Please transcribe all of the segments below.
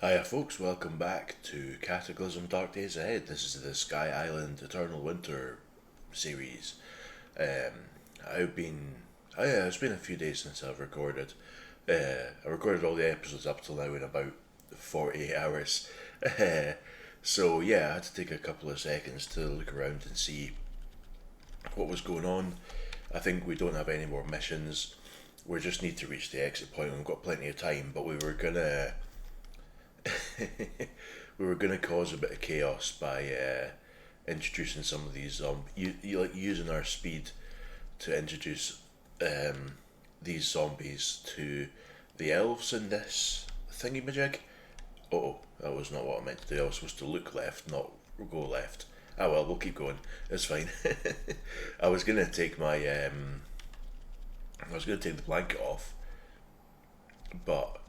Hiya folks, welcome back to Cataclysm Dark Days Ahead. This is the Sky Island Eternal Winter series. Um, I've been, it's been a few days since I've recorded. I recorded all the episodes up till now in about 48 hours. So yeah, I had to take a couple of seconds to look around and see what was going on. I think we don't have any more missions. We just need to reach the exit point. We've got plenty of time, but we were gonna cause a bit of chaos by introducing some of these like using our speed to introduce um, these zombies to the elves in this thingy majig. Oh, that was not what I meant to do. I was supposed to look left, not go left. Ah well, we'll keep going. It's fine. I was gonna take I was gonna take the blanket off, but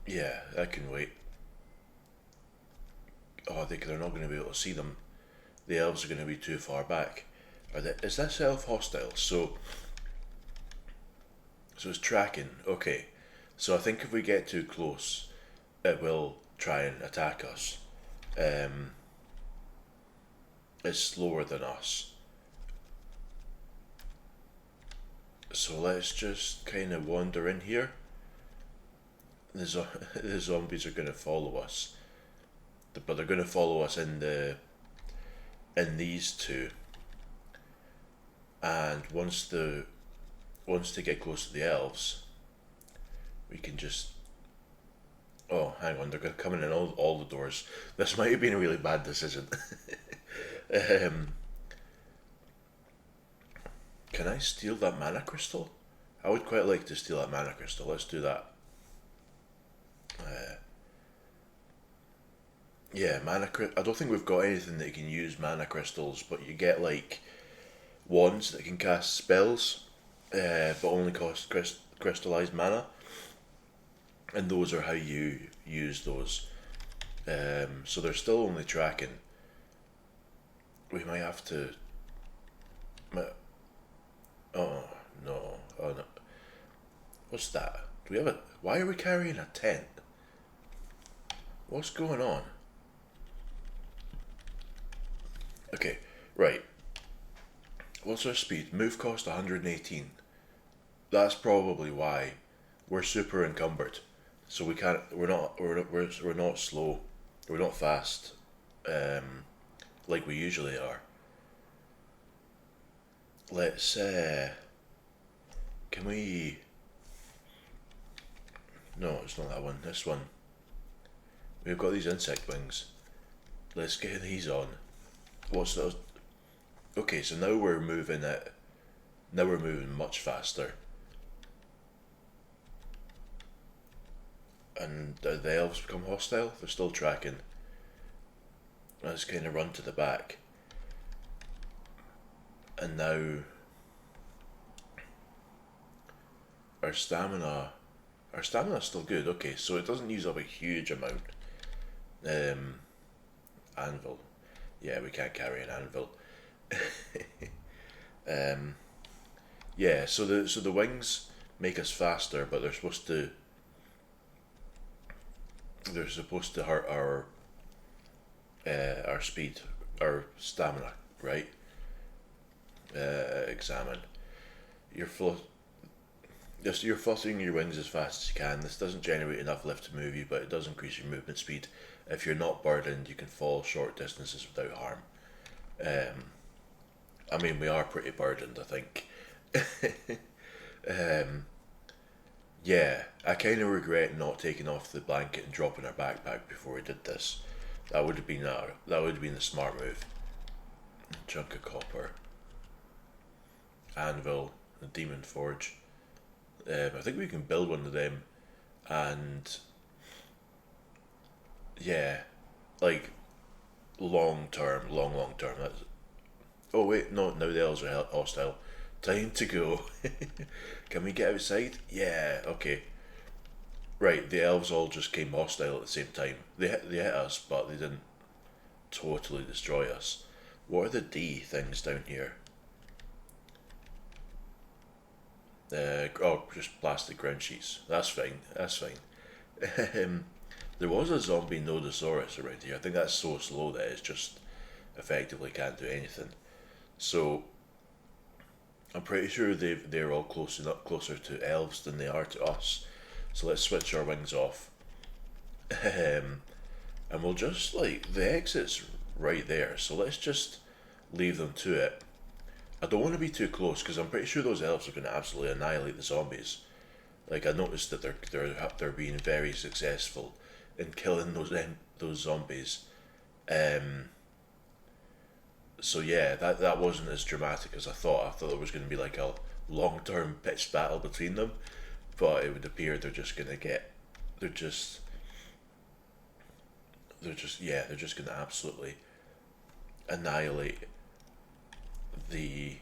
yeah, I can wait. Oh, they're not going to be able to see them. The elves are going to be too far back. Is this elf hostile? So it's tracking. Okay, so I think if we get too close, it will try and attack us. Um, it's slower than us, so let's just kind of wander in here. The zombies are going to follow us, but they're going to follow us in these two. And once they get close to the elves, we can just. Oh, hang on, they're coming in all the doors. This might have been a really bad decision. um, can I steal that mana crystal? I would quite like to steal that mana crystal. Let's do that. Uh, yeah, I don't think we've got anything that can use mana crystals, but you get like wands that can cast spells, but only cost crystallized mana, and those are how you use those. So they're still only tracking. We might have to. Oh no! Oh no! What's that? Do we have a? Why are we carrying a tent? What's going on? Okay, right. What's our speed? Move cost 118. That's probably why we're super encumbered. So we can't. We're not slow. We're not fast. Um, like we usually are. Let's. Can we? No, it's not that one. This one. We've got these insect wings. Let's get these on. What's those? Okay, so now we're moving it. Now we're moving much faster. And the elves become hostile. They're still tracking. Let's kind of run to the back. And now our stamina. Our stamina's still good. Okay, so it doesn't use up a huge amount. Um, Anvil. Yeah, we can't carry an anvil. um, yeah, so the wings make us faster, but they're supposed to hurt our speed, our stamina, right? Examine. You're flo- Just you're fluttering your wings as fast as you can. This doesn't generate enough lift to move you, but it does increase your movement speed. If you're not burdened, you can fall short distances without harm. Um, I mean, we are pretty burdened, I think. um, yeah, I kind of regret not taking off the blanket and dropping our backpack before we did this. That would have been the smart move. Chunk of copper, anvil, a demon forge. I think we can build one of them, and yeah, like long term. That's. Oh wait, no, now the elves are hostile. Time to go. Can we get outside? Yeah, okay. Right, the elves all just came hostile at the same time. They hit us, but they didn't totally destroy us. What are the D things down here? Oh, just plastic ground sheets. That's fine. That's fine. There was a zombie Nodosaurus around here. I think that's so slow that it's just effectively can't do anything. So I'm pretty sure they're all closer to elves than they are to us. So let's switch our wings off. And we'll just, like, the exit's right there, so let's just leave them to it. I don't want to be too close because I'm pretty sure those elves are going to absolutely annihilate the zombies. Like, I noticed that they're being very successful in killing those zombies. So yeah, that wasn't as dramatic as I thought. I thought there was going to be like a long-term pitched battle between them, but it would appear they're just they're just going to absolutely annihilate the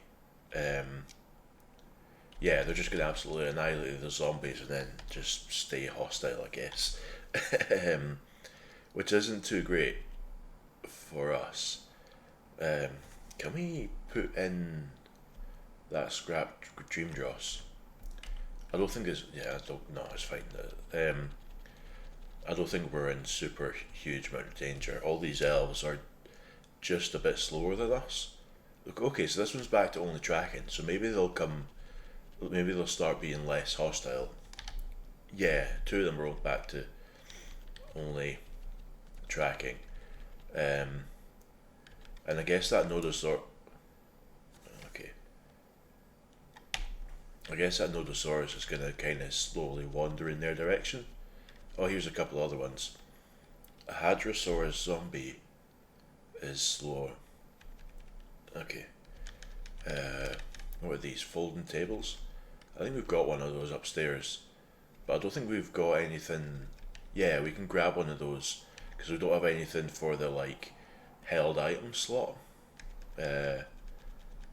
they're just going to absolutely annihilate the zombies and then just stay hostile, I guess. Which isn't too great for us. Can we put in that scrap dream dross? I don't think it's, it's fine. I don't think we're in super huge amount of danger. All these elves are just a bit slower than us. Look, okay, so this one's back to only tracking, so maybe they'll start being less hostile. Yeah, two of them rolled back to only tracking. And I guess that Nodosaurus. Okay. I guess that Nodosaurus is going to kind of slowly wander in their direction. Oh, here's a couple other ones. A Hadrosaurus zombie is slower. Okay. What are these? Folding tables? I think we've got one of those upstairs. But I don't think we've got anything. Yeah, we can grab one of those. Because we don't have anything for the, like, held item slot.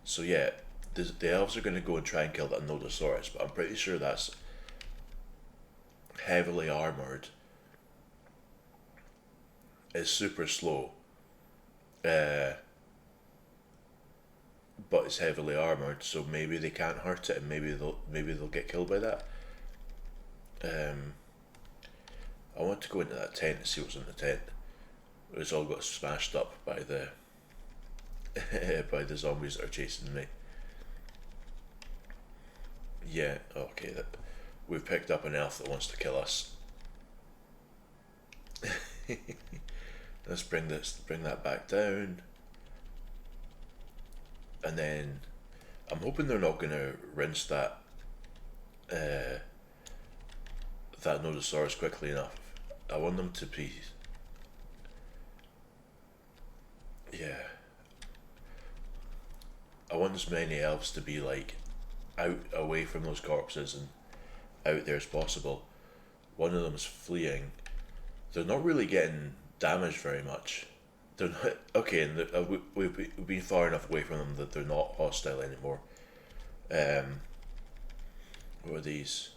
So yeah, the elves are going to go and try and kill that Nodosaurus. But I'm pretty sure that's heavily armoured. It's super slow. But it's heavily armoured, so maybe they can't hurt it, and maybe they'll get killed by that. I want to go into that tent and see what's in the tent. It's all got smashed up by the by the zombies that are chasing me. Yeah, okay, we've picked up an elf that wants to kill us. Let's bring that back down. And then I'm hoping they're not gonna rinse that Nodosaurus quickly enough. I want them to be, yeah. I want as many elves to be like out away from those corpses and out there as possible. One of them's fleeing. They're not really getting damaged very much. They're not okay, and we've been far enough away from them that they're not hostile anymore. What are these?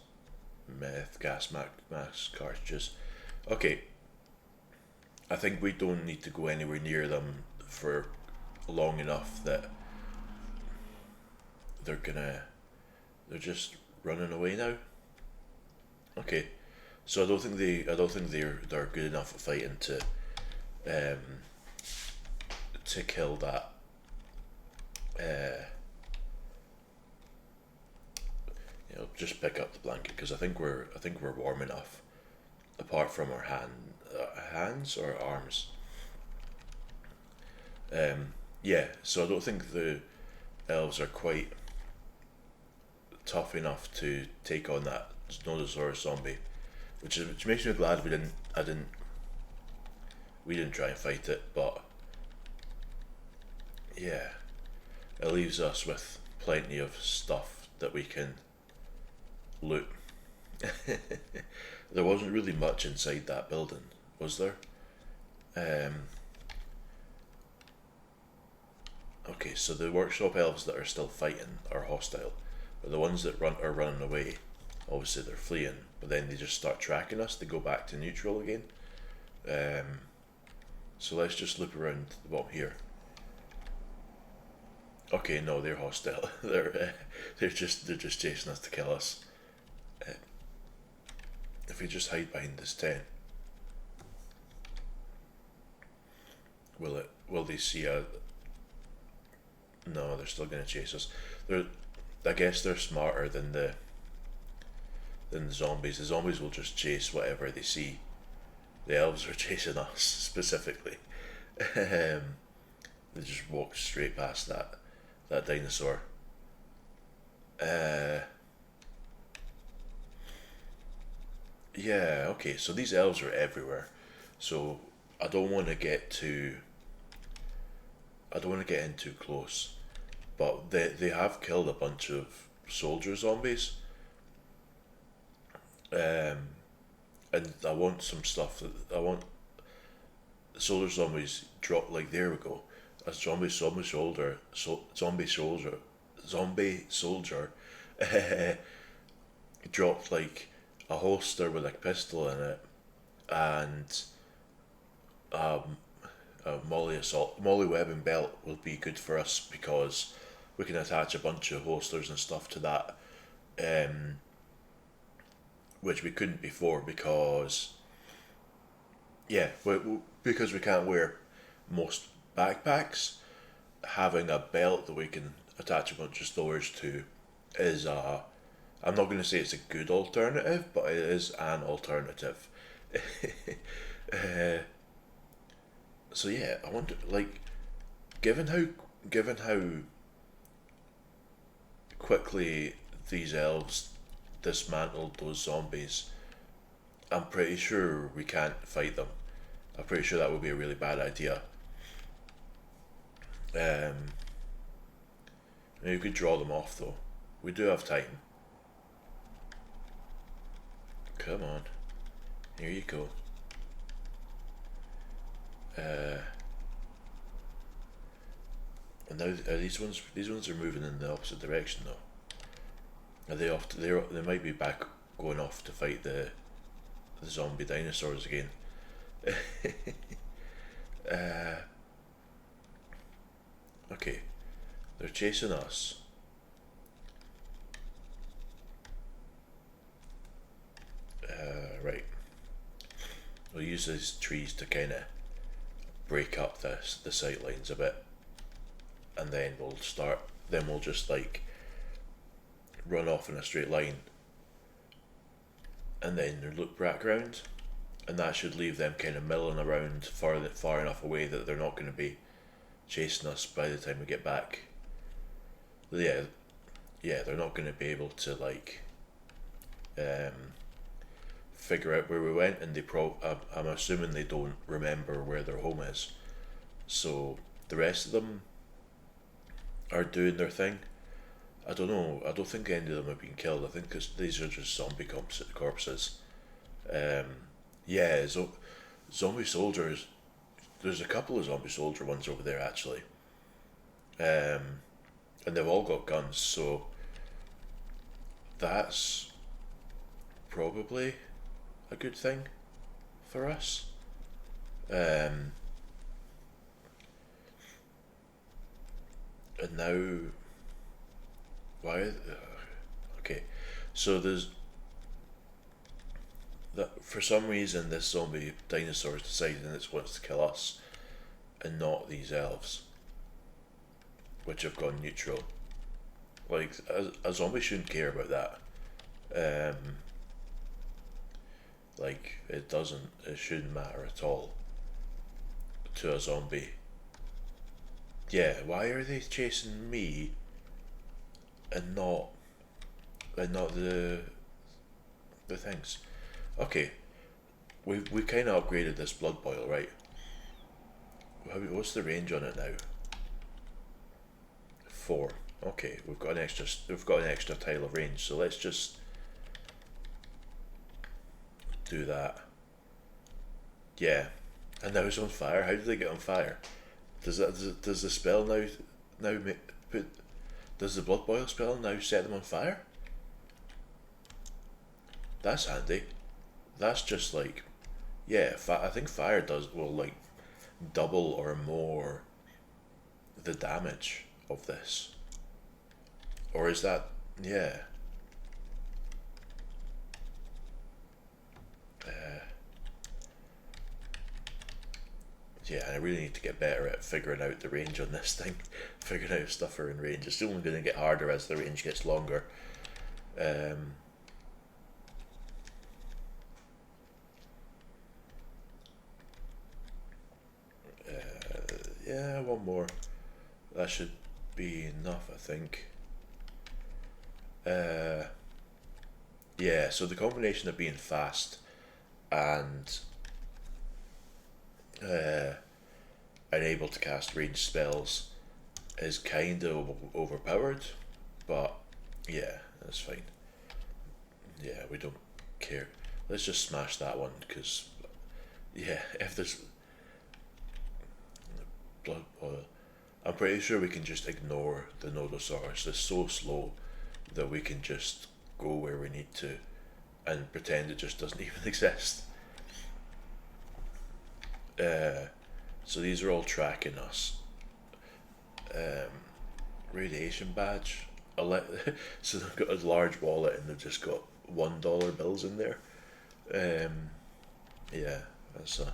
Meth gas mask cartridges. Okay, I think we don't need to go anywhere near them for long enough that they're just running away now. Okay, so I don't think they're good enough at fighting to kill that. Just pick up the blanket because I think we're warm enough, apart from our hands or arms. Yeah, so I don't think the elves are quite tough enough to take on that Nodosaurus zombie, which makes me glad we didn't try and fight it, but yeah, it leaves us with plenty of stuff that we can loot. There wasn't really much inside that building, was there? Okay, so the workshop elves that are still fighting are hostile, but the ones that are running away, obviously they're fleeing, but then they just start tracking us, they go back to neutral again. So let's just loop around the bottom here. Okay, no, they're hostile. they're just chasing us to kill us. If we just hide behind this tent. Will they see a? No, they're still gonna chase us. They're. I guess they're smarter than the zombies. The zombies will just chase whatever they see. The elves are chasing us specifically. They just walk straight past that dinosaur. Uh, yeah. Okay. So these elves are everywhere. So I don't want to get too. I don't want to get in too close. But they have killed a bunch of soldier zombies. Um, and I want some stuff. I want soldier zombies drop, like, there we go. A zombie soldier dropped like a holster with a pistol in it, and um, a molly webbing belt will be good for us because we can attach a bunch of holsters and stuff to that, um, which we couldn't before because because we can't wear most backpacks. Having a belt that we can attach a bunch of storage to is I'm not going to say it's a good alternative, but it is an alternative. uh, so yeah, I wonder, like, given how quickly these elves dismantled those zombies, I'm pretty sure we can't fight them. I'm pretty sure that would be a really bad idea. Um, Maybe we could draw them off though. We do have time. Come on, here you go. Uh, and now these ones are moving in the opposite direction though. Are they off? They might be back going off to fight the zombie dinosaurs again. uh, okay, they're chasing us. Right. We'll use these trees to kind of break up the sight lines a bit, and then we'll start. Then we'll just like run off in a straight line, and then look back round, and that should leave them kind of milling around far enough away that they're not going to be chasing us by the time we get back. Yeah, yeah, they're not going to be able to like figure out where we went, and I'm assuming they don't remember where their home is. So the rest of them are doing their thing. I don't know. I don't think any of them have been killed. I think these are just zombie corpses. Um, yeah, zombie soldiers. There's a couple of zombie soldier ones over there actually, and they've all got guns. So that's probably a good thing for us. Um, and now, why? Okay, so there's that for some reason this zombie dinosaur is deciding it wants to kill us, and not these elves, which have gone neutral. Like a zombie shouldn't care about that. Um, like it doesn't. It shouldn't matter at all to a zombie. Yeah, why are they chasing me and not the things? Okay, we kind of upgraded this blood boil, right? What's the range on it now? 4. Okay, we've got an extra tile of range, so let's just do that. Yeah, and now it's on fire. How did they get on fire? Does the spell now put does the blood boil spell now set them on fire? That's handy. That's just like, yeah. I think fire will like double or more the damage of this, or is that, yeah? Yeah, I really need to get better at figuring out the range on this thing. Figuring out stuff are in range. It's only going to get harder as the range gets longer. Um, yeah, one more. That should be enough, I think. Uh, yeah, so the combination of being fast and uh, and able to cast ranged spells is kind of overpowered, but yeah, that's fine. Yeah, we don't care. Let's just smash that one because yeah, if there's blood oil, I'm pretty sure we can just ignore the Nodosaurus. It's so slow that we can just go where we need to and pretend it just doesn't even exist. Uh, so these are all tracking us. Um, Radiation badge. So they've got a large wallet and they've just got $1 bills in there. Um, yeah, that's a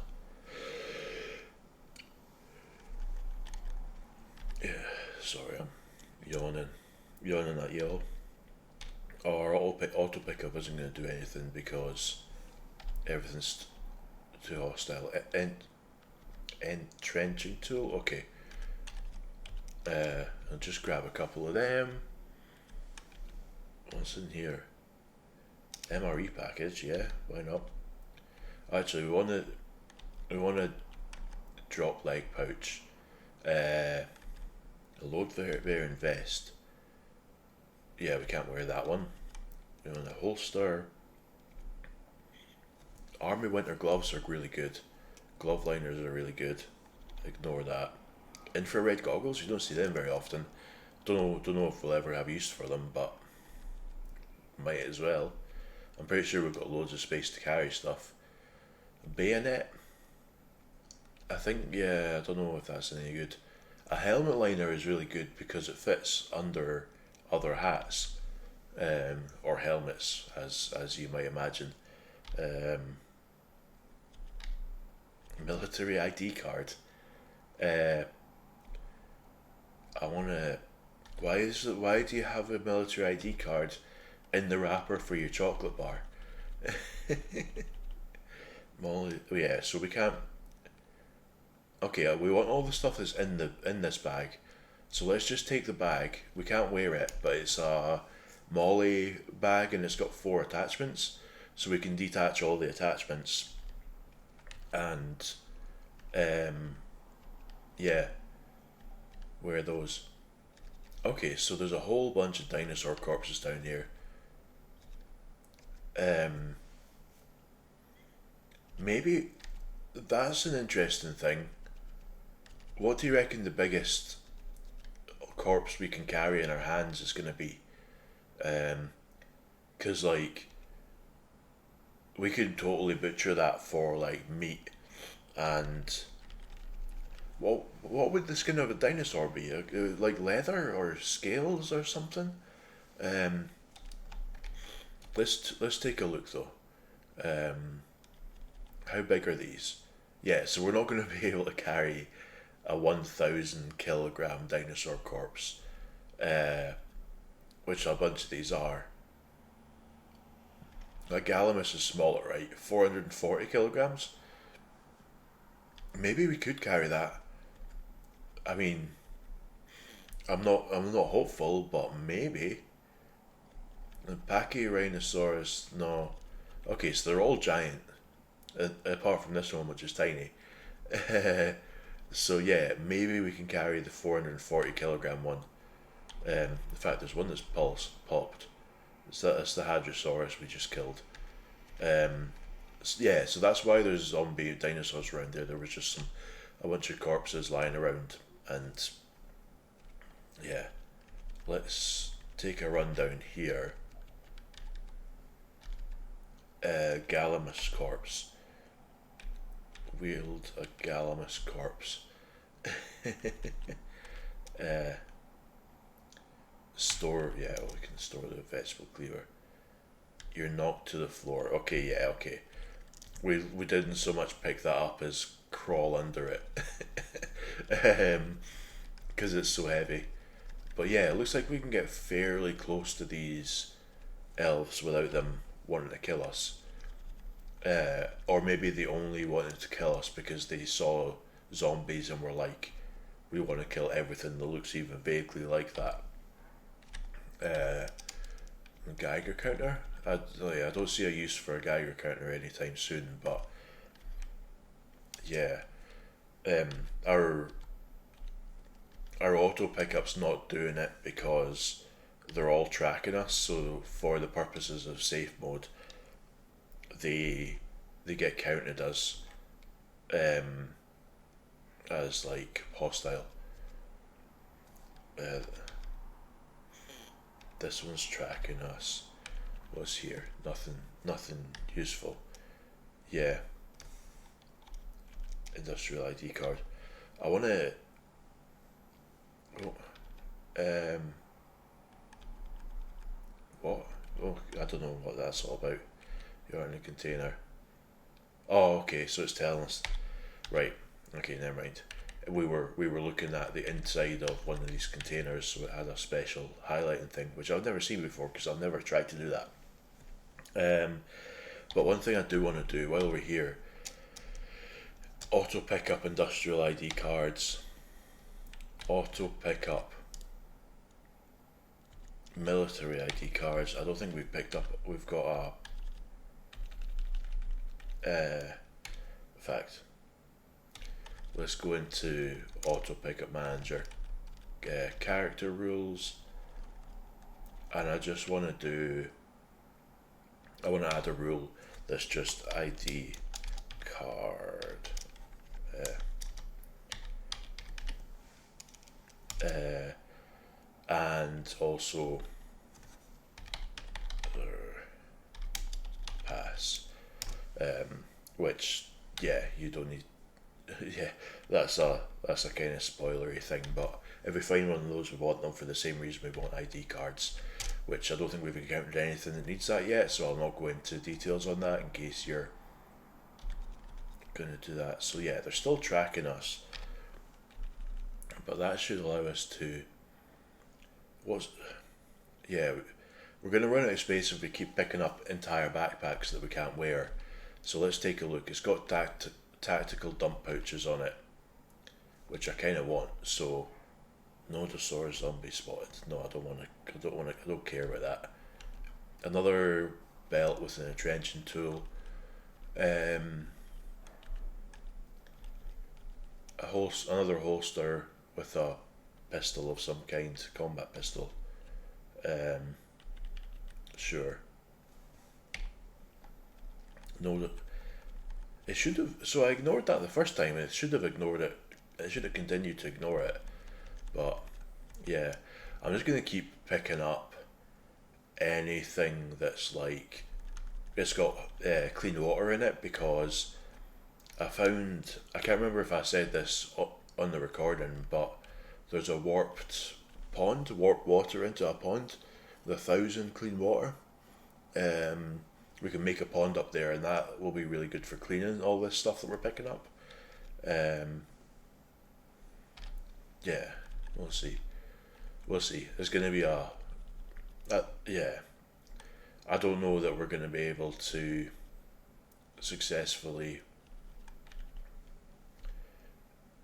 yeah. Sorry, I'm yawning, yawning at y'all. Our auto pickup isn't going to do anything because everything's too hostile. Entrenching tool. Okay. I'll just grab a couple of them. What's in here? MRE package. Yeah, why not? Actually, we want to drop leg pouch. A load variant vest. Yeah, we can't wear that one. We want a holster. Army winter gloves are really good. Glove liners are really good. Ignore that. Infrared goggles, you don't see them very often. Don't know if we'll ever have use for them, but might as well. I'm pretty sure we've got loads of space to carry stuff. Bayonet, I think, yeah, I don't know if that's any good. A helmet liner is really good because it fits under other hats, or helmets, as you might imagine. Um, Military ID card. Uh, I wanna. Why do you have a military ID card in the wrapper for your chocolate bar? Molly. Oh yeah, so we can't. Okay, we want all the stuff that's in this bag. So let's just take the bag. We can't wear it, but it's a Molly bag and it's got 4 attachments. So we can detach all the attachments and um yeah, wear those. Okay, so there's a whole bunch of dinosaur corpses down here. Um Maybe that's an interesting thing. What do you reckon the biggest corpse we can carry in our hands is going to be? Um, Cause like we could totally butcher that for like meat, and what would the skin of a dinosaur be? Like leather or scales or something? Um, let's take a look though. Um, how big are these? Yeah, so we're not going to be able to carry a 1,000 kilogram dinosaur corpse, uh, which a bunch of these are. Like Galamus is smaller, right? 440 kilograms. Maybe we could carry that. I mean, I'm not hopeful, but maybe. The Pachyrhinosaurus, no. Okay, so they're all giant, apart from this one, which is tiny. So yeah, maybe we can carry the 440 kilogram one. In fact, there's one that's popped. That's the Hadrosaurus we just killed. Um, yeah, so that's why there's zombie dinosaurs around there. There was just a bunch of corpses lying around, and yeah, let's take a run down here. Gallimimus corpse. Wield a Gallimimus corpse. uh, Store, yeah, we can store the vegetable cleaver. You're knocked to the floor. Okay, yeah, okay. We didn't so much pick that up as crawl under it because it's so heavy. But yeah, it looks like we can get fairly close to these elves without them wanting to kill us. Or maybe they only wanted to kill us because they saw zombies and were like, we want to kill everything that looks even vaguely like that. Geiger counter? I don't see a use for a Geiger counter anytime soon, but yeah. Um, our auto pickup's not doing it because they're all tracking us, so for the purposes of safe mode, they get counted um, as like hostile. Uh, this one's tracking us. What's here? Nothing useful. Yeah, industrial ID card. I wanna. Oh, what? Oh, I don't know what that's all about. You're in a container. Oh, okay. So it's telling us. Right. Okay. Never mind. We were looking at the inside of one of these containers, so it had a special highlighting thing, which I've never seen before because I've never tried to do that. But one thing I do want to do while we're here, auto pick up industrial ID cards, auto pick up military ID cards. I don't think we've picked up. We've got a. In fact, let's go into auto pickup manager, character rules, and I just want to do. I want to add a rule that's just ID card. And also pass, which yeah, you don't need. Yeah, that's a kind of spoilery thing, but if we find one of those, we want them for the same reason we want ID cards, which I don't think we've encountered anything that needs that yet, so I'll not go into details on that in case you're gonna do that. So yeah, they're still tracking us, but that should allow us to. Yeah, we're gonna run out of space if we keep picking up entire backpacks that we can't wear. So let's take a look. It's got tactical dump pouches on it, which I kind of want. So, Nodosaur zombie spotted. No, I don't want to. I don't care about that. Another belt with an entrenching tool. Another holster with a pistol of some kind, combat pistol. Sure. No, it should have. So I ignored that the first time. It should have ignored it. It should have continued to ignore it. But yeah, I'm just gonna keep picking up anything that's like it's got clean water in it because I found I can't remember if I said this on the recording, but there's a warped water into a pond, the 1,000 clean water. We can make a pond up there, and that will be really good for cleaning all this stuff that we're picking up. Yeah, we'll see. We'll see. There's going to be yeah. I don't know that we're going to be able to successfully.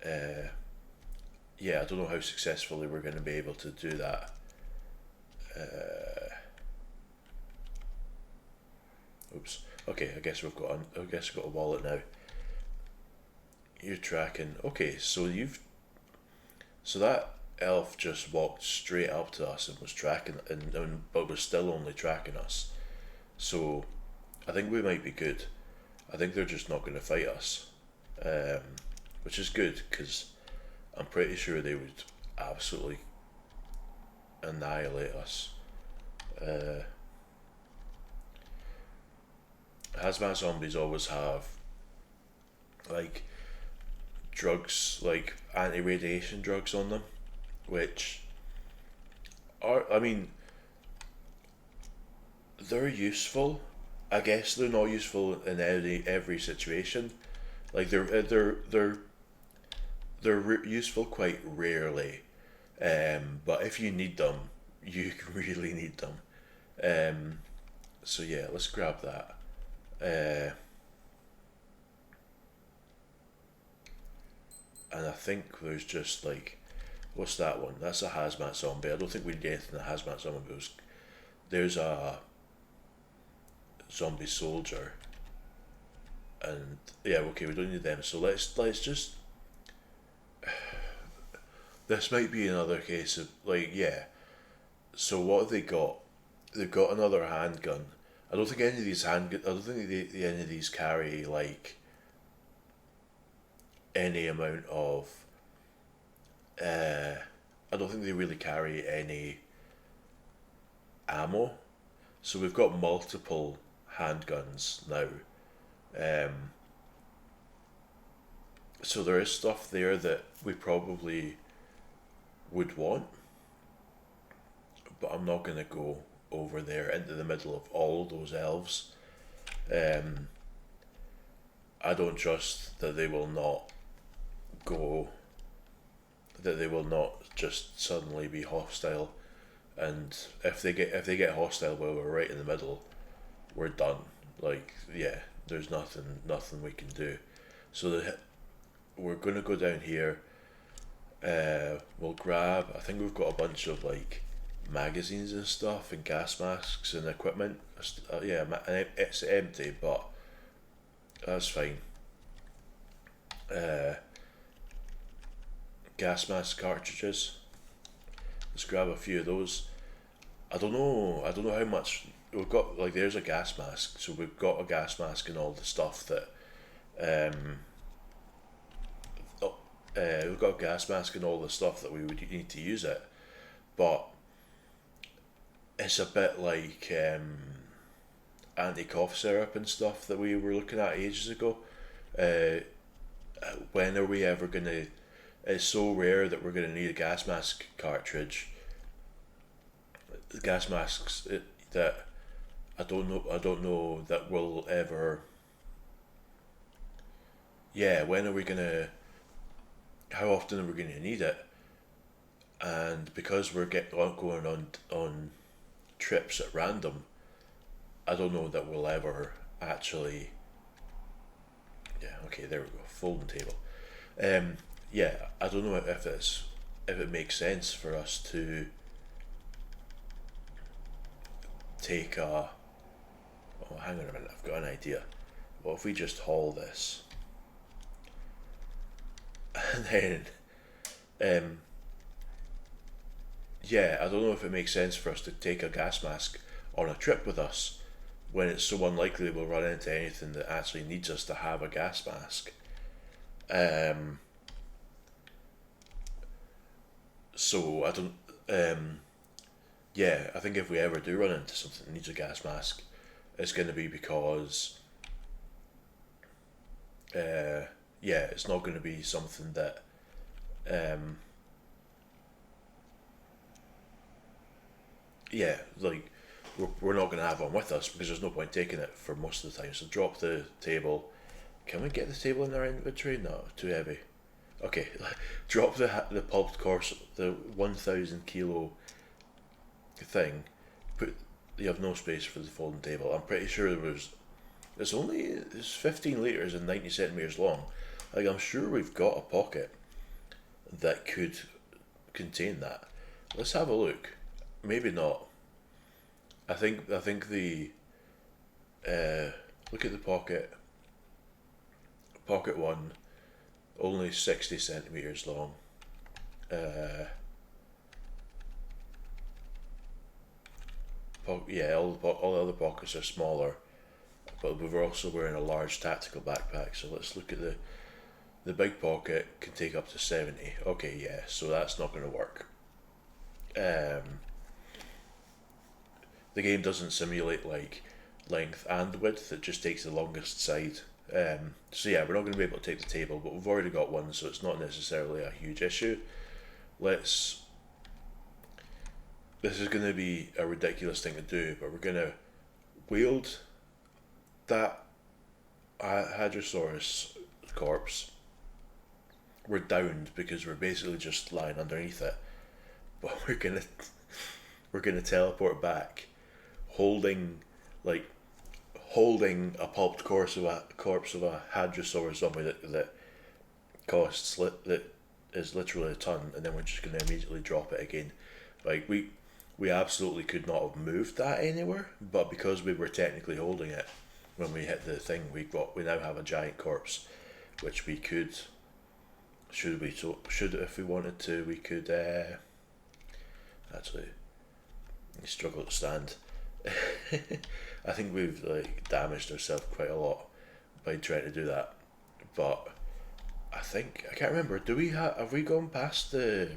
Yeah, I don't know how successfully we're going to be able to do that. Oops. Okay, I guess we've got. I guess we've got a wallet now. You're tracking. Okay, so you've. So that elf just walked straight up to us and was tracking, but was still only tracking us. So, I think we might be good. I think they're just not going to fight us, which is good because I'm pretty sure they would absolutely annihilate us. Hazmat zombies always have like drugs, like anti-radiation drugs on them, which are, I mean, they're useful. I guess they're not useful in every situation, Like they're useful quite rarely, but if you need them, you really need them. Um, so yeah, let's grab that. And I think there's just like, what's that one? That's a hazmat zombie. I don't think we need anything in a hazmat zombie, but there's a zombie soldier, and yeah, okay, we don't need them. So let's just. This might be another case of like, yeah. So what have they got? They've got another handgun. I don't think any of these handgun. I don't think any of these carry like any amount of. I don't think they really carry any ammo. So we've got multiple handguns now. Um, so there is stuff there that we probably would want, but I'm not going to go over there into the middle of all those elves. Um, I don't trust that they will not go, that they will not just suddenly be hostile, and if they get hostile while we're right in the middle, we're done. Like, yeah, there's nothing we can do. So we're gonna go down here. We'll grab. I think we've got a bunch of like magazines and stuff and gas masks and equipment. Yeah, it's empty, but that's fine. Uh, Gas mask cartridges. Let's grab a few of those. I don't know. I don't know how much we've got. Like, there's a gas mask, so we've got a gas mask and all the stuff that. Um, we've got a gas mask and all the stuff that we would need to use it, but it's a bit like anti-cough syrup and stuff that we were looking at ages ago. Uh, when are we ever gonna? It's so rare that we're gonna need a gas mask cartridge. Gas masks that I don't know. I don't know that we'll ever. Yeah, when are we gonna? How often are we gonna need it? And because we're going on trips at random, I don't know that we'll ever actually. Yeah, okay, there we go. Folding table. Yeah, I don't know if it makes sense for us to take a. Oh, hang on a minute. I've got an idea. What if we just haul this, and then, um, yeah, I don't know if it makes sense for us to take a gas mask on a trip with us when it's so unlikely we'll run into anything that actually needs us to have a gas mask. Um, so I don't. Yeah, I think if we ever do run into something that needs a gas mask, it's going to be because. Yeah, it's not going to be something that. Um, yeah, like we're not going to have one with us because there's no point taking it for most of the time. So drop the table. Can we get the table in our inventory? No, too heavy. Okay, drop the pulped course, the 1,000 kilo thing. Put You have no space for the folding table. I'm pretty sure it's 15 liters and 90 centimeters long. Like, I'm sure we've got a pocket that could contain that. Let's have a look. Maybe not. I think the look at the pocket. Pocket one, only 60 centimeters long. Uh, yeah, all the other pockets are smaller, but we're also wearing a large tactical backpack. So let's look at the big pocket can take up to 70. Okay, yeah, so that's not going to work. Um, the game doesn't simulate like length and width; it just takes the longest side. So yeah, we're not going to be able to take the table, but we've already got one, so it's not necessarily a huge issue. Let's. This is going to be a ridiculous thing to do, but we're going to wield that Hadrosaurus corpse. We're downed because we're basically just lying underneath it, but we're gonna teleport back, holding like holding a pulped corpse of a hadrosaur zombie that that is literally a ton, and then we're just gonna immediately drop it again. Like we absolutely could not have moved that anywhere, but because we were technically holding it when we hit the thing, we now have a giant corpse, which we could should if we wanted to we could actually struggle to stand. I think we've like damaged ourselves quite a lot by trying to do that, but I can't remember. Have we gone past the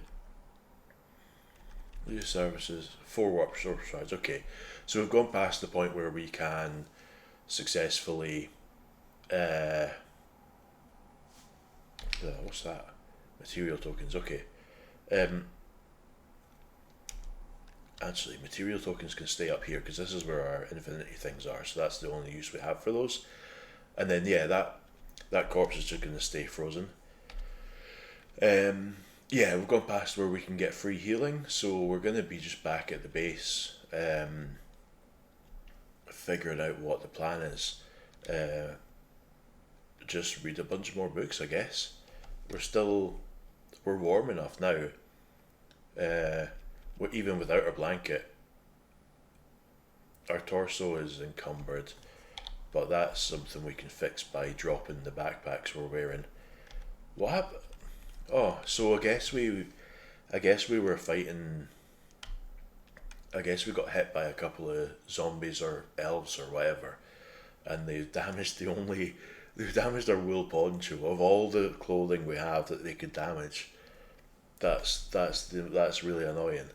Leisure services, 4 warp source rides. Okay, so we've gone past the point where we can successfully. What's that? Material tokens. Okay. Actually, material tokens can stay up here because this is where our infinity things are. So that's the only use we have for those. And then yeah, that corpse is just going to stay frozen. Yeah, we've gone past where we can get free healing, so we're going to be just back at the base, figuring out what the plan is. Just read a bunch more books, I guess. We're warm enough now. Even without our blanket, our torso is encumbered, but that's something we can fix by dropping the backpacks we're wearing. What happened? Oh, so I guess we were fighting. I guess we got hit by a couple of zombies or elves or whatever, and they damaged our wool poncho of all the clothing we have that they could damage. That's really annoying.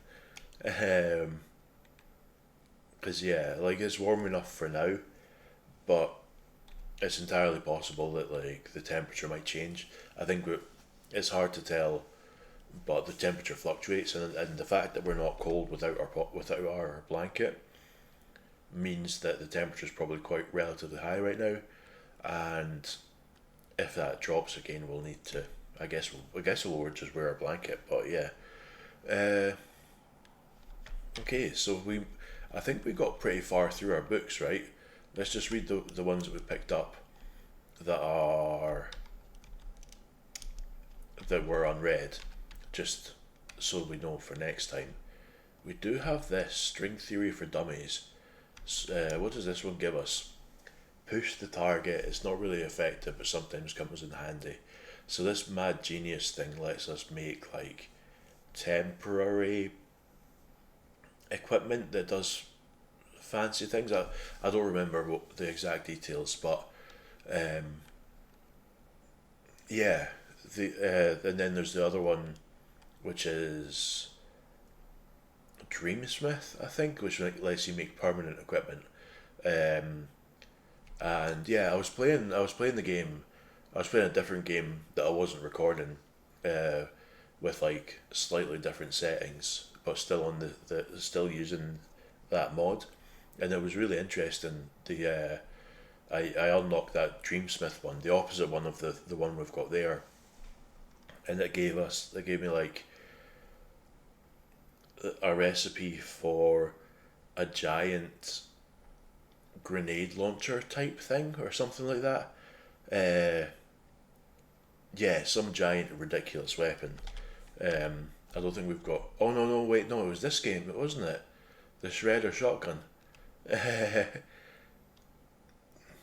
Because yeah, like it's warm enough for now, but it's entirely possible that like the temperature might change. I think it's hard to tell, but the temperature fluctuates, and the fact that we're not cold without our blanket means that the temperature is probably quite relatively high right now, and if that drops again, we'll need to. I guess we'll just wear a blanket, but yeah. Okay, so I think we got pretty far through our books, right? Let's just read the ones that we picked up that were unread, just so we know for next time. We do have this string theory for dummies. What does this one give us? Push the target. It's not really effective, but sometimes comes in handy. So this mad genius thing lets us make like temporary equipment that does fancy things. I don't remember what the exact details, but yeah. And then there's the other one, which is Dreamsmith, I think, which lets you make permanent equipment. And yeah, I was playing the game. I was playing a different game that I wasn't recording, with like slightly different settings, but still on the still using that mod, and it was really interesting. I unlocked that Dreamsmith one, the opposite one of the one we've got there, and it gave me like a recipe for a giant grenade launcher type thing or something like that. Yeah, some giant ridiculous weapon. I don't think we've got. Oh no, wait, no, it was this game, wasn't it? The Shredder shotgun.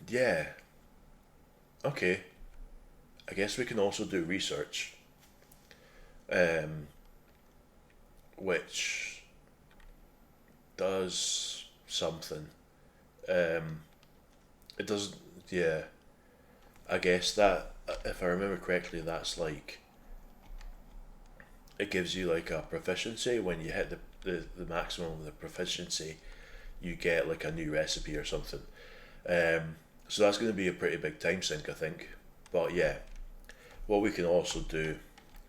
Yeah. Okay. I guess we can also do research, which does something. It doesn't. Yeah. I guess that, if I remember correctly, that's like it gives you like a proficiency when you hit the maximum of the proficiency, you get like a new recipe or something. So that's going to be a pretty big time sink, I think. But yeah, what we can also do,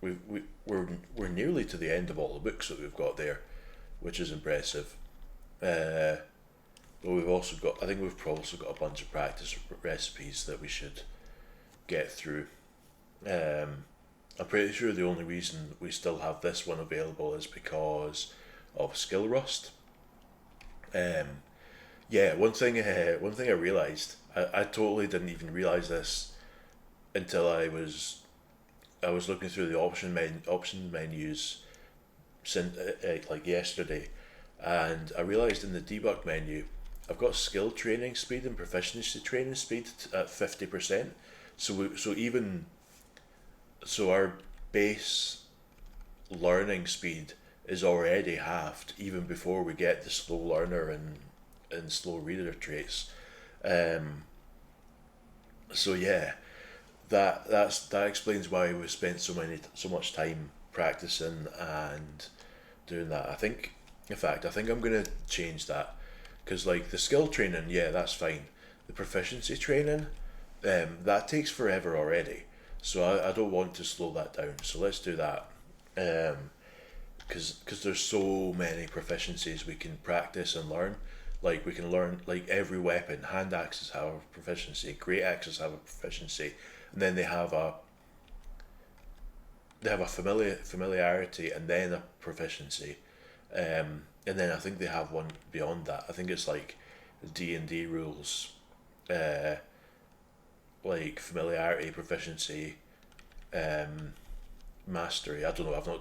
we're nearly to the end of all the books that we've got there, which is impressive. But we've also got, I think we've also got a bunch of practice recipes that we should get through. I'm pretty sure the only reason we still have this one available is because of skill rust. Um, yeah, one thing I realized, I totally didn't even realize this until I was looking through the option menus since like yesterday, and I realized in the debug menu, I've got skill training speed and proficiency training speed at 50%. So our base learning speed is already halved even before we get the slow learner and slow reader traits. Um, so yeah, that explains why we spent so much time practicing and doing that. In fact, I think I'm gonna change that because like the skill training, yeah, that's fine. The proficiency training, that takes forever already. So I don't want to slow that down. So let's do that. Um, because there's so many proficiencies we can practice and learn. Like we can learn like every weapon. Hand axes have a proficiency. Great axes have a proficiency, and then they have a familiarity and then a proficiency. And then I think they have one beyond that. I think it's like D&D rules, uh, like familiarity, proficiency, um, mastery. I don't know.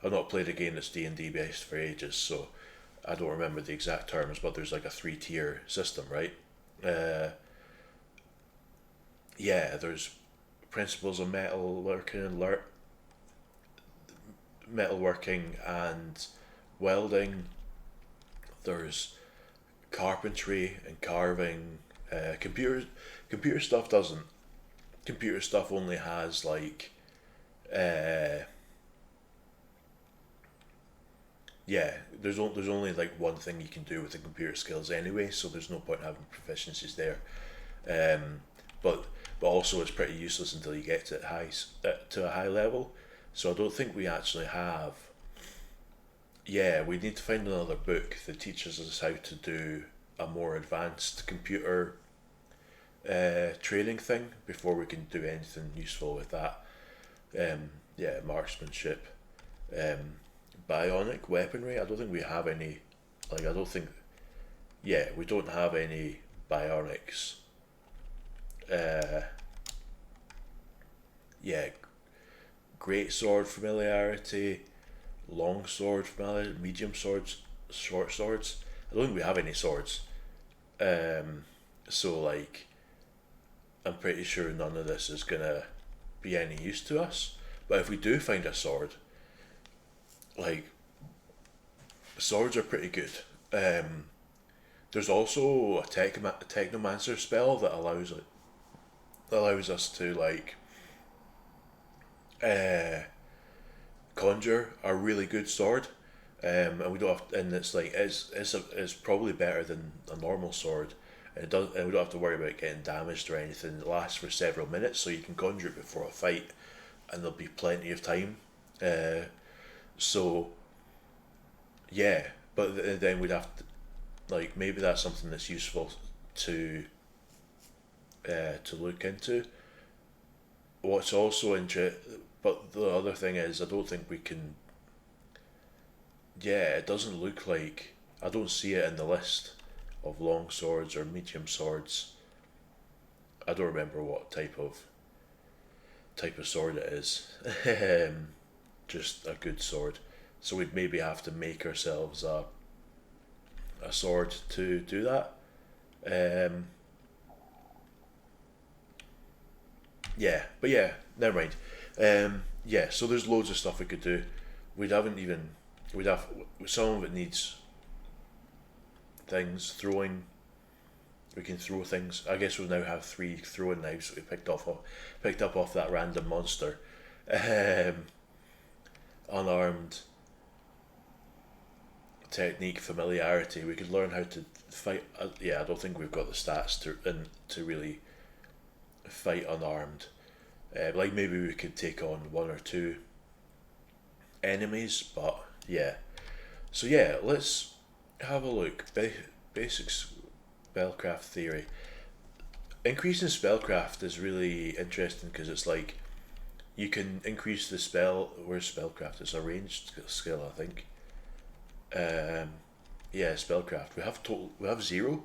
I've not played a game that's D&D based for ages, so I don't remember the exact terms. But there's like a 3 tier system, right? Uh, yeah, there's principles of metalworking and welding. There's carpentry and carving. Computer stuff doesn't. Computer stuff only has like uh, yeah. There's only like one thing you can do with the computer skills anyway, so there's no point having proficiencies there. Um, but but also it's pretty useless until you get to a high level. So I don't think we actually have. Yeah, we need to find another book that teaches us how to do a more advanced computer training thing before we can do anything useful with that. Yeah, marksmanship, um, bionic weaponry. I don't think we have any. Like, I don't think. Yeah, we don't have any bionics. Uh, yeah, great sword familiarity, long sword familiarity, medium swords, short swords. I don't think we have any swords. Um, so like, I'm pretty sure none of this is gonna be any use to us. But if we do find a sword, like swords are pretty good. Um, there's also a technomancer spell that allows us to like uh, conjure a really good sword, and we don't have, and it's like it's probably better than a normal sword. And it does, and we don't have to worry about getting damaged or anything. It lasts for several minutes, so you can conjure it before a fight, and there'll be plenty of time. Uh, so yeah, but then we'd have to like maybe that's something that's useful to to look into. What's also but the other thing is I don't think we can. Yeah, it doesn't look like I don't see it in the list of long swords or medium swords. I don't remember what type of sword it is. Just a good sword. So we'd maybe have to make ourselves a sword to do that. Um, yeah, but yeah, never mind. Yeah, so there's loads of stuff we could do. We'd haven't even we'd have some of it needs things throwing. We can throw things. I guess we now have 3 throwing knives that we picked up off that random monster. Um, unarmed technique familiarity. We could learn how to fight. Yeah, I don't think we've got the stats to really fight unarmed. Like maybe we could take on 1 or 2 enemies, but yeah. So yeah, let's have a look. Basics spellcraft theory. Increasing spellcraft is really interesting because it's like you can increase the spell. Where's spellcraft? It's a ranged skill, I think. Um, yeah, spellcraft. We have total. We have zero.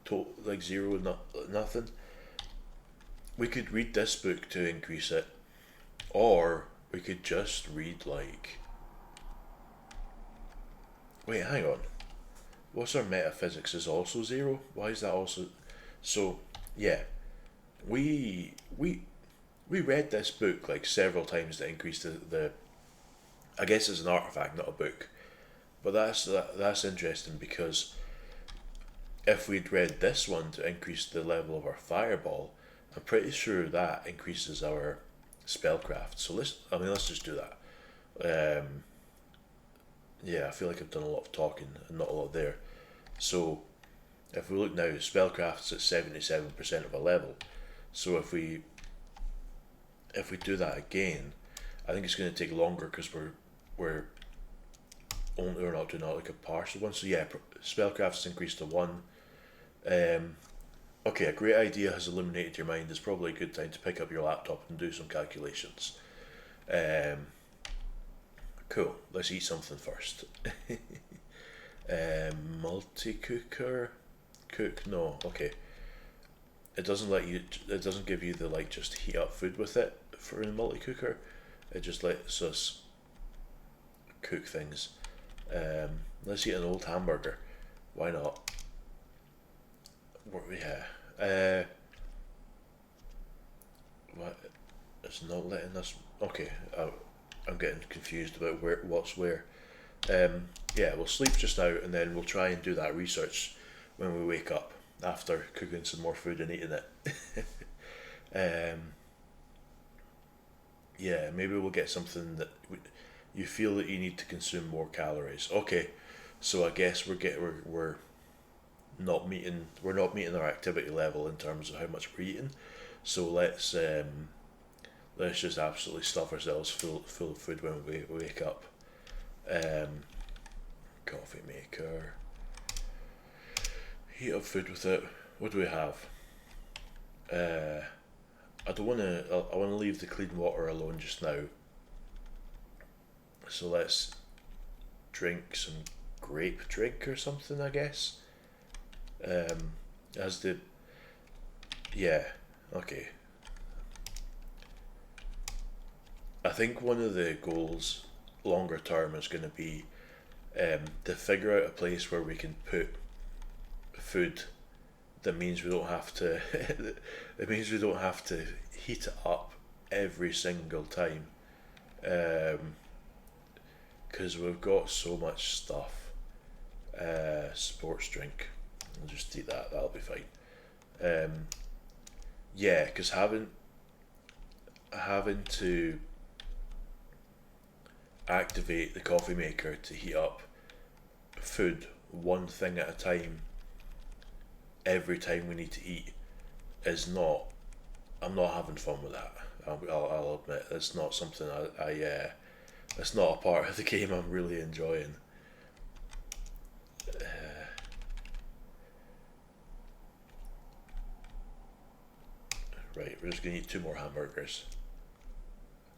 Total like zero, not nothing. We could read this book to increase it, or we could just read like. Wait, hang on. What's our metaphysics is also zero? Why is that also? So yeah, we we we read this book like several times to increase the. I guess it's an artifact, not a book, but that's interesting because if we'd read this one to increase the level of our fireball, I'm pretty sure that increases our spellcraft. So let's just do that. Yeah, I feel like I've done a lot of talking and not a lot there. So if we look now, spellcraft's at 77% of a level. So if we do that again, I think it's going to take longer because we're we're not doing like a partial one. So yeah, spellcraft's increased to one. Um, okay, a great idea has illuminated your mind. It's probably a good time to pick up your laptop and do some calculations. Um, cool. Let's eat something first. Multi cooker, cook. No, okay. It doesn't let you. It doesn't give you the like just heat up food with it for a multi cooker. It just lets us cook things. Let's eat an old hamburger. Why not? Yeah. What? It's not letting us. Okay. I'm getting confused about what's where. Yeah, we'll sleep just now, and then we'll try and do that research when we wake up after cooking some more food and eating it. um, yeah, maybe we'll get something that you feel that you need to consume more calories. Okay, so I guess we're not meeting our activity level in terms of how much we're eating. So let's just absolutely stuff ourselves full of food when we wake up. Um, Coffee maker. Heat up food with it. What do we have? Uh, I don't want to. I want to leave the clean water alone just now. So let's drink some grape drink or something. I guess. As the yeah. Okay. I think one of the goals longer term is going to be to figure out a place where we can put food that means we don't have to it means we don't have to heat it up every single time because we've got so much stuff. Sports drink, I'll just eat that, that'll be fine. um, yeah, because having to activate the coffee maker to heat up food one thing at a time every time we need to eat is not. I'm not having fun with that. I'll admit it's not something it's not a part of the game I'm really enjoying. Right, we're just gonna eat two more hamburgers.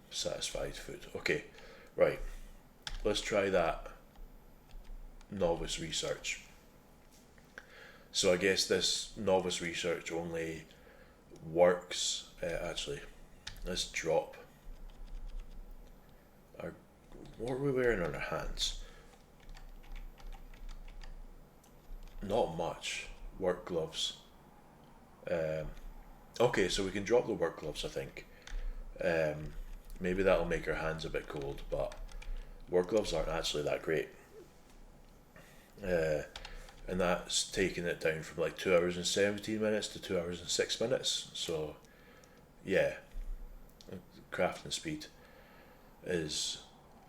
Satisfied food. Okay, right. Let's try that novice research. So I guess this novice research only works. Actually, let's drop our. What are we wearing on our hands? Not much. Work gloves. Um, okay, so we can drop the work gloves. I think. Um, Maybe that'll make our hands a bit cold, but work gloves aren't actually that great. Uh, and that's taking it down from like 2 hours and 17 minutes to 2 hours and 6 minutes. So yeah, crafting speed is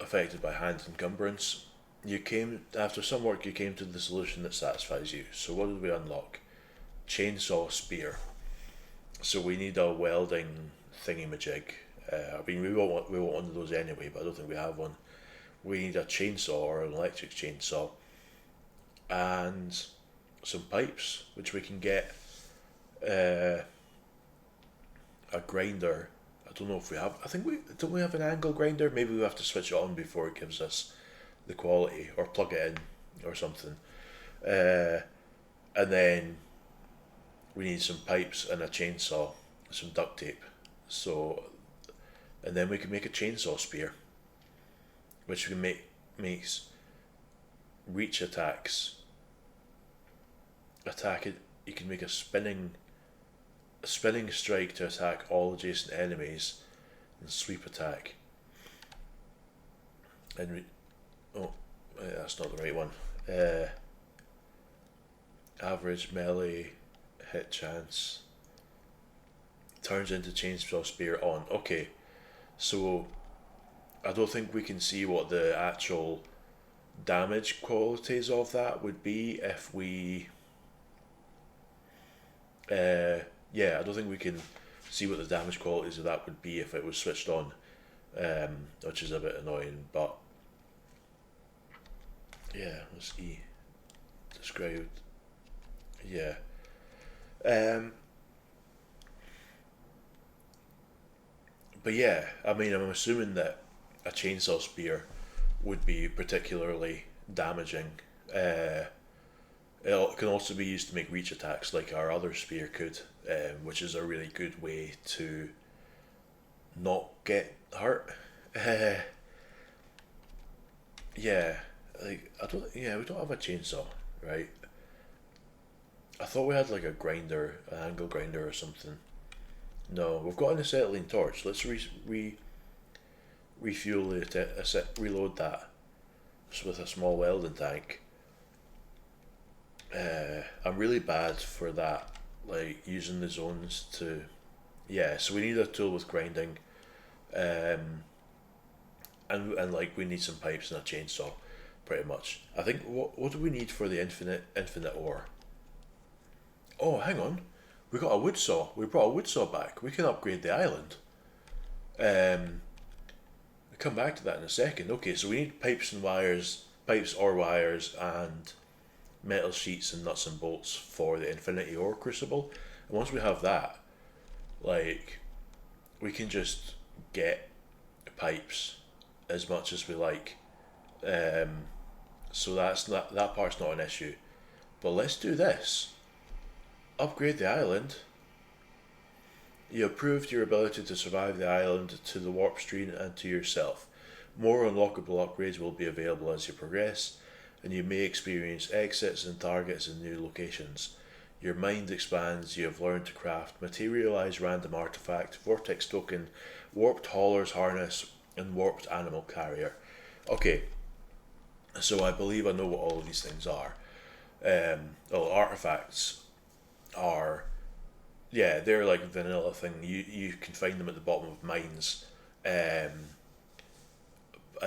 affected by hand encumbrance. You came after some work. You came to the solution that satisfies you. So what did we unlock? Chainsaw spear. So we need a welding thingy majig. I mean, we want one of those anyway, but I don't think we have one. We need a chainsaw or an electric chainsaw and some pipes, which we can get. A grinder. I don't know if we have. I think don't we have an angle grinder. Maybe we have to switch it on before it gives us the quality, or plug it in or something. Uh, and then we need some pipes and a chainsaw, some duct tape. So, and then we can make a chainsaw spear, which can makes reach attacks. Attack it. You can make a spinning strike to attack all adjacent enemies, and sweep attack. And oh, that's not the right one. Average melee hit chance turns into chainsaw spear on. Okay, so I don't think we can see what the actual damage qualities of that would be if we. Yeah, I don't think we can see what the damage qualities of that would be if it was switched on, which is a bit annoying. But yeah, let's see. Described. Yeah. But yeah, I mean, I'm assuming that a chainsaw spear would be particularly damaging. Uh, it can also be used to make reach attacks like our other spear could, which is a really good way to not get hurt. Uh, yeah, like I don't. Yeah, we don't have a chainsaw, right? I thought we had like a grinder, an angle grinder or something. No, we've got an acetylene torch. Let's refuel it, reload that with a small welding tank. I'm really bad for that, like using the zones to. Yeah, so we need a tool with grinding, um, and like we need some pipes and a chainsaw, pretty much. I think what do we need for the infinite ore? Oh, hang on, we got a wood saw. We brought a wood saw back. We can upgrade the island. Um, we'll come back to that in a second. Okay, so we need pipes or wires, and metal sheets and nuts and bolts for the infinity ore crucible. And once we have that, like, we can just get pipes as much as we like. Um, so that part's not an issue. But let's do this. Upgrade the island. You have proved your ability to survive the island to the warp stream and to yourself. More unlockable upgrades will be available as you progress, and you may experience exits and targets in new locations. Your mind expands, you have learned to craft Materialize Random Artifact, Vortex Token, Warped Hauler's Harness, and Warped Animal Carrier. Okay, so I believe I know what all of these things are. Well, artifacts are, yeah, they're like a vanilla thing. You can find them at the bottom of mines, and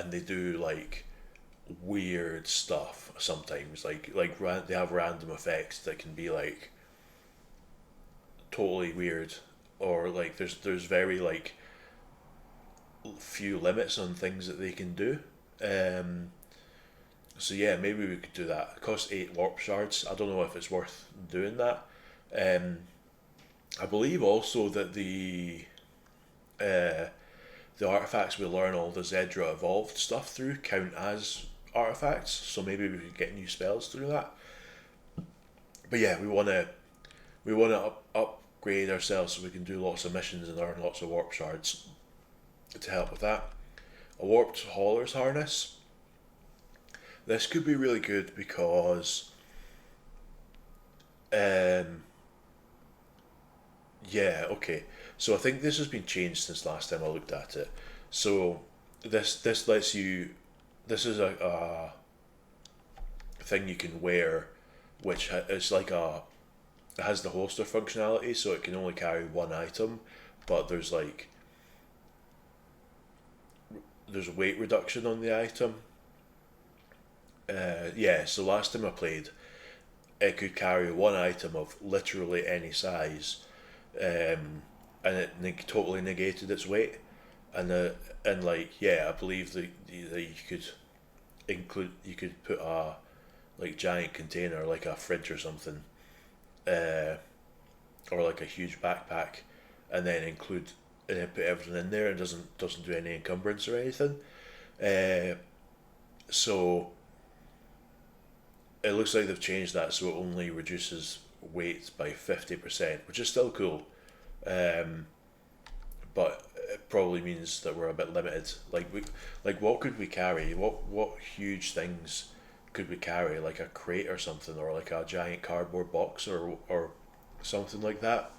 they do like weird stuff sometimes. They have random effects that can be like totally weird, or like there's very like few limits on things that they can do. Um, so yeah, maybe we could do that. It costs 8 warp shards. I don't know if it's worth doing that. Um, I believe also that uh, the artifacts we learn all the Xedra Evolved stuff through count as artifacts, so maybe we could get new spells through that. But yeah, we wanna upgrade ourselves so we can do lots of missions and earn lots of warp shards to help with that. A warped hauler's harness. This could be really good because, um, yeah, okay. So I think this has been changed since last time I looked at it. So this lets you. This is a thing you can wear, which is like a. It has the holster functionality, so it can only carry one item, but there's weight reduction on the item. Yeah, so last time I played, it could carry one item of literally any size, and it totally negated its weight. And like, yeah, I believe that you could put a like giant container like a fridge or something, uh, or like a huge backpack, and then include and then put everything in there and doesn't do any encumbrance or anything. Uh, so it looks like they've changed that so it only reduces weight by 50%, which is still cool. Um, but it probably means that we're a bit limited. Like what could we carry? What huge things could we carry? Like a crate or something, or like a giant cardboard box, or something like that.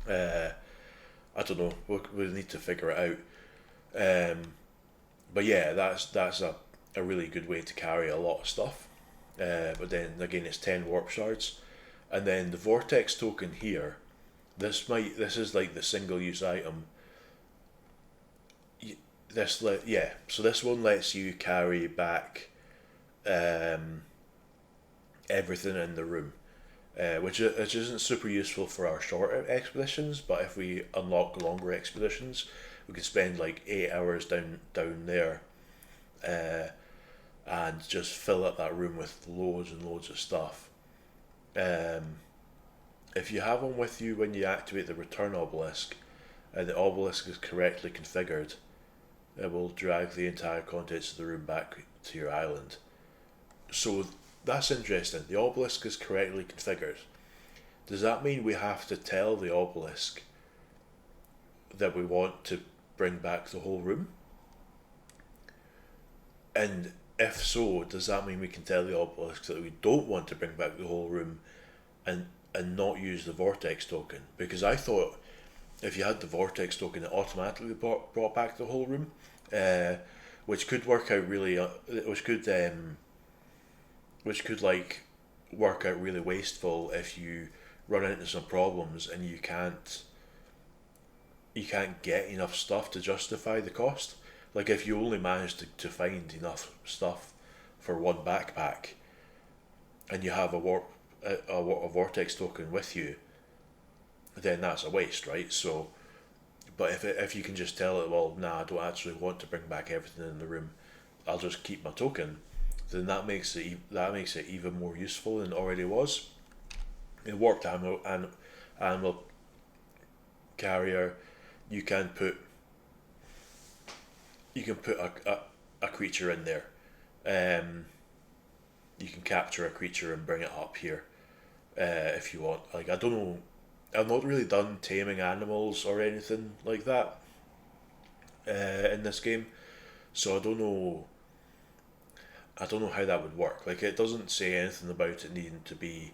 Uh, I don't know. We need to figure it out. But yeah, that's a really good way to carry a lot of stuff. But then again, it's 10 warp shards, and then the vortex token here. This is like the single use item. So this one lets you carry back um, everything in the room, which isn't super useful for our shorter expeditions. But if we unlock longer expeditions, we can spend like 8 hours down there, uh, and just fill up that room with loads and loads of stuff. Um, if you have one with you when you activate the return obelisk, and the obelisk is correctly configured, it will drag the entire contents of the room back to your island. So that's interesting. The obelisk is correctly configured. Does that mean we have to tell the obelisk that we want to bring back the whole room? And if so, does that mean we can tell the obelisk that we don't want to bring back the whole room and not use the vortex token? Because I thought if you had the vortex token, it automatically brought back the whole room, which could work out really, which could like work out really wasteful if you run into some problems and you can't get enough stuff to justify the cost. Like if you only manage to find enough stuff for one backpack, and you have a vortex token with you, then that's a waste, right? So, but if you can just tell it, well, nah, I don't actually want to bring back everything in the room, I'll just keep my token, then that makes it even more useful than it already was. In warped animal carrier, you can put a creature in there. Um, you can capture a creature and bring it up here, if you want. Like I don't know, I've not really done taming animals or anything like that in this game, so I don't know how that would work. Like it doesn't say anything about it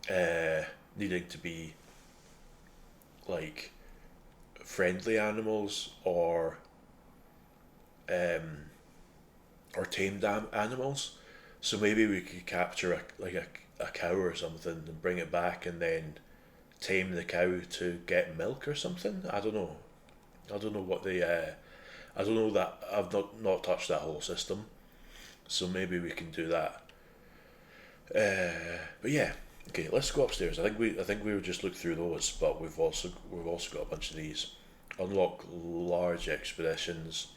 uh, needing to be like friendly animals um, or tamed animals. So maybe we could capture a cow or something and bring it back and then tame the cow to get milk or something. I don't know. I don't know what the I don't know that I've not touched that whole system. So maybe we can do that. But yeah, okay. Let's go upstairs. I think we would just look through those, but we've also got a bunch of these. Unlock large expeditions.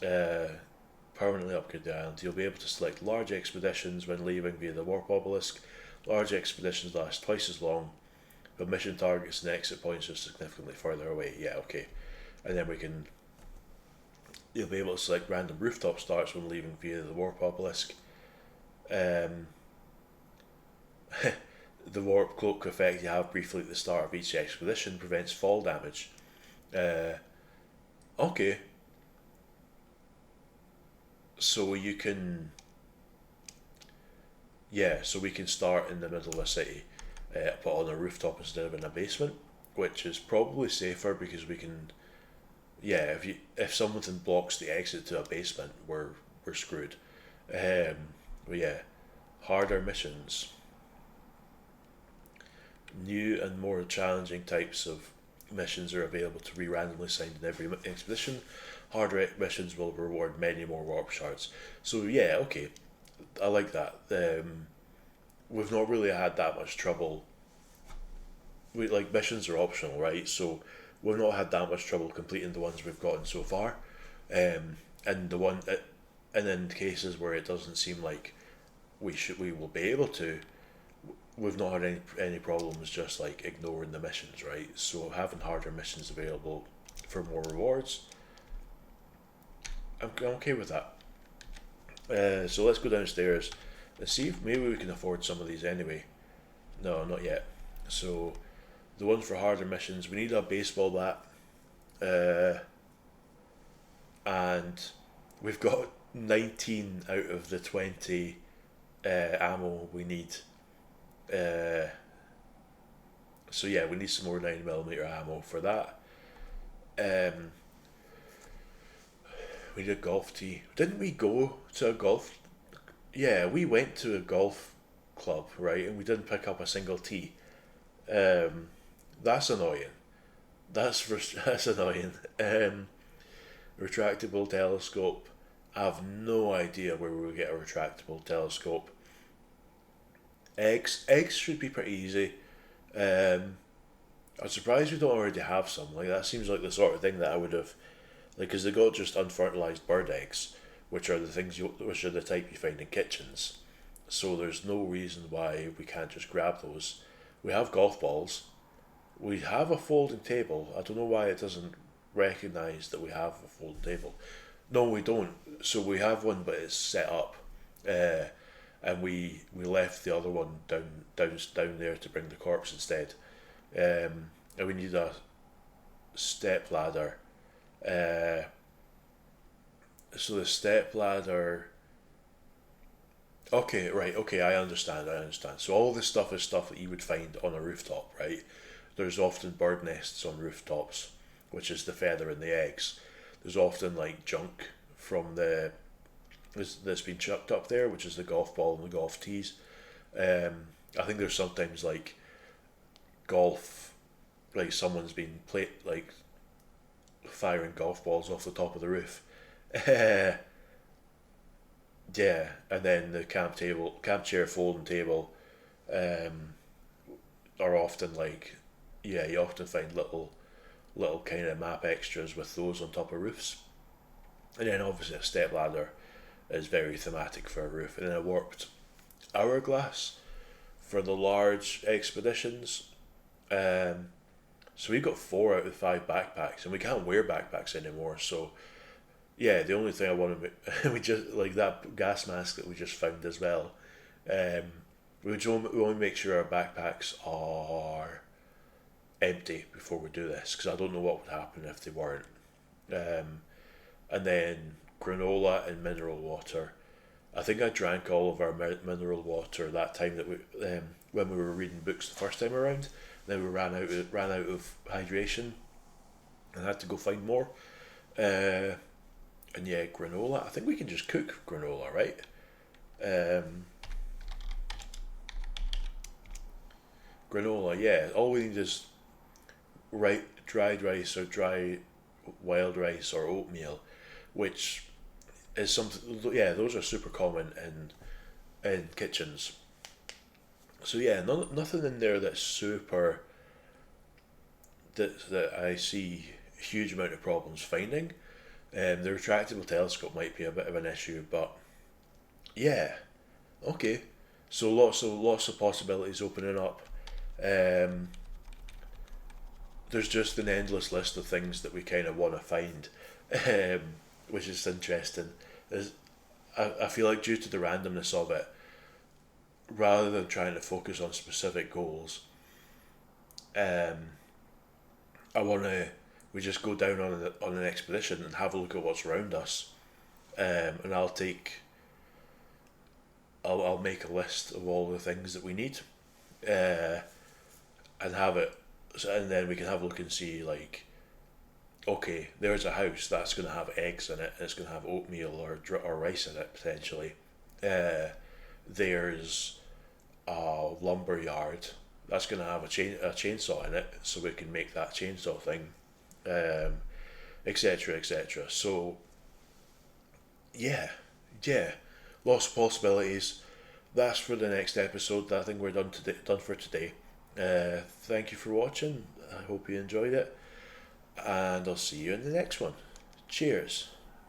Uh, Permanently upgrade the island. You'll be able to select large expeditions when leaving via the warp obelisk. Large expeditions last twice as long, but mission targets and exit points are significantly further away. Yeah, okay. And then you'll be able to select random rooftop starts when leaving via the warp obelisk. Um, the warp cloak effect you have briefly at the start of each expedition prevents fall damage. Uh, okay, so you can, yeah, so we can start in the middle of a city, but on a rooftop instead of in a basement, which is probably safer because we can, yeah, if something blocks the exit to a basement, we're screwed. Um, but yeah, harder missions. New and more challenging types of missions are available to be randomly assigned in every expedition. Harder missions will reward many more warp shards. So yeah, okay, I like that. We've not really had that much trouble. Missions are optional, right? So we've not had that much trouble completing the ones we've gotten so far. And and in cases where it doesn't seem like we will be able to, we've not had any problems just like ignoring the missions, right? So having harder missions available for more rewards, I'm okay with that. So let's go downstairs and see if maybe we can afford some of these anyway. No, not yet. So the ones for harder missions, we need a baseball bat, and we've got 19 out of the 20 ammo we need. Uh, so yeah, we need some more 9mm ammo for that. Um, we need a golf tee. Didn't we go to a golf? Yeah, we went to a golf club, right? And we didn't pick up a single tee. Um, that's annoying. That's annoying. Retractable telescope. I have no idea where we will get a retractable telescope. Eggs should be pretty easy. Um, I'm surprised we don't already have some. Like that seems like the sort of thing that I would have, like, because they got just unfertilized bird eggs, which are the type you find in kitchens. So there's no reason why we can't just grab those. We have golf balls. We have a folding table. I don't know why it doesn't recognize that we have a folding table. No, we don't. So we have one, but it's set up, uh, and we left the other one down there to bring the corpse instead. And we need a step ladder. Uh, so the step ladder. Okay, right. Okay, I understand. I understand. So all this stuff is stuff that you would find on a rooftop, right? There's often bird nests on rooftops, which is the feather and the eggs. There's often like junk from that's been chucked up there, which is the golf ball and the golf tees. I think there's sometimes like golf, like someone's been like firing golf balls off the top of the roof. Yeah, and then the camp chair, folding table, um, are often like, yeah, you often find little kind of map extras with those on top of roofs. And then obviously a step ladder is very thematic for a roof, and then a warped hourglass for the large expeditions. Um, so we got 4 out of 5 backpacks, and we can't wear backpacks anymore. So yeah, the only thing I want to we just like that gas mask that we just found as well. Um, we want to make sure our backpacks are empty before we do this because I don't know what would happen if they weren't. Um, and then granola and mineral water. I think I drank all of our mineral water that time that we when we were reading books the first time around. Then we ran out of hydration and had to go find more. Uh, and yeah, granola. I think we can just cook granola, right? Um, granola. Yeah, all we need is dried rice or dry wild rice or oatmeal, which is something. Yeah, those are super common in kitchens. So yeah, nothing in there that's super that I see huge amount of problems finding. The retractable telescope might be a bit of an issue, but yeah, okay. So lots of possibilities opening up. Um, there's just an endless list of things that we kind of want to find, um, which is interesting. Is I feel like due to the randomness of it, rather than trying to focus on specific goals, um, I want to we just go down on an expedition and have a look at what's around us, and I'll make a list of all the things that we need, uh, and have it, and then we can have a look and see like, okay, there's a house that's going to have eggs in it, and it's going to have oatmeal or rice in it potentially. Uh, there's a lumber yard that's going to have a chainsaw in it, so we can make that chainsaw thing, um, etc. etc. So yeah, yeah, lots of possibilities. That's for the next episode. I think we're done for today. Thank you for watching. I hope you enjoyed it, and I'll see you in the next one. Cheers.